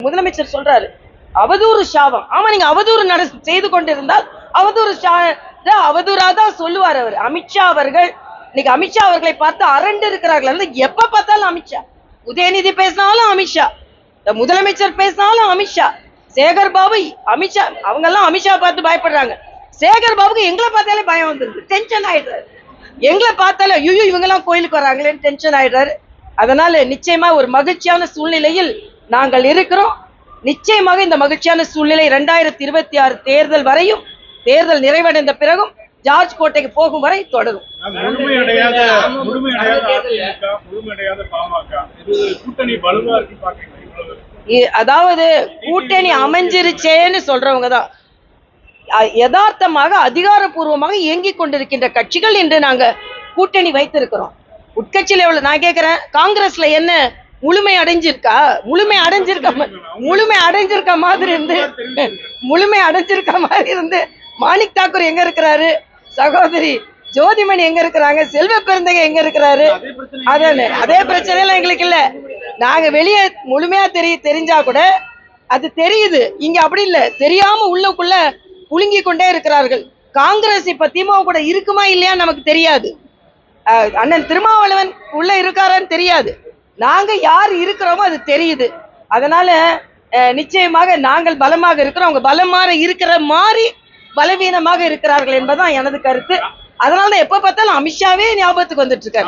முதலமைச்சர் சொல்றாரு அவதூறு சாபம். ஆமா, நீங்க அவதூறு செய்து கொண்டிருந்தால் அவதூறா தான் சொல்லுவார் அவர். அமித்ஷா அவர்கள் இன்னைக்கு அமித்ஷா அவர்களை பார்த்து அரண்டு இருக்கிறார்கள். எப்ப பார்த்தாலும் அமித்ஷா, உதயநிதி பேசினாலும் அமித்ஷா, முதலமைச்சர் பேசினாலும் அமித்ஷா, சேகர் பாபு அமித்ஷா, அவங்க எல்லாம் அமித்ஷா பார்த்து பயப்படுறாங்க. சேகர் பாபுக்கு எங்களை பார்த்தாலே பயம் வந்துருது, டென்ஷன் ஆயிடுறாரு. எங்களை பார்த்தாலே ஐயோ இவங்க எல்லாம் கோயிலுக்கு வராங்களேன்னு டென்ஷன் ஆயிடுறாரு. அதனால நிச்சயமா ஒரு மகிழ்ச்சியான சூழ்நிலையில் நாங்கள் இருக்கிறோம். நிச்சயமாக இந்த மகிழ்ச்சியான சூழ்நிலை 2026 தேர்தல் வரையும், தேர்தல் நிறைவடைந்த பிறகும் ஜார்ஜ் கோட்டைக்கு போகும் வரை தொடரும். அதாவது கூட்டணி அமைஞ்சிருச்சேன்னு சொல்றவங்க தான் யதார்த்தமாக அதிகாரப்பூர்வமாக இயங்கிக் கொண்டிருக்கின்ற கட்சிகள் என்று நாங்க கூட்டணி வைத்திருக்கிறோம். உட்கட்சியில எவ்வளவு நான் கேட்கிறேன், காங்கிரஸ்ல என்ன முழுமை அடைஞ்சிருக்கா? முழுமை அடைஞ்சிருக்க மாதிரி இருந்து மாணிக் தாக்கூர் எங்க இருக்கிறாரு, சகோதரி ஜோதிமணி எங்க இருக்கிறாங்க, செல்வ பெருந்தகை எங்க இருக்கிறாரு? அதே பிரச்சனை எல்லாம் எங்களுக்கு இல்ல. நாங்க வெளியே முழுமையா தெரிஞ்சா கூட அது தெரியுது. இங்க அப்படி இல்ல, தெரியாம உள்ளுக்குள்ள புழுங்கி கொண்டே இருக்கிறார்கள். காங்கிரஸ் இப்ப திமுக கூட இருக்குமா இல்லையா நமக்கு தெரியாது. அண்ணன் திருமாவளவன் உள்ள இருக்காரான்னு தெரியாது. நாங்க யார் இருக்கிறோமோ அது தெரியுது. அதனால நிச்சயமாக நாங்கள் பலமாக இருக்கிறோம், அவங்க பலமாக இருக்கிற மாதிரி பலவீனமாக இருக்கிறார்கள் என்பதுதான் எனது கருத்து. அதனால எப்ப பார்த்தாலும் அமித்ஷாவே ஞாபகத்துக்கு வந்துட்டு இருக்காரு.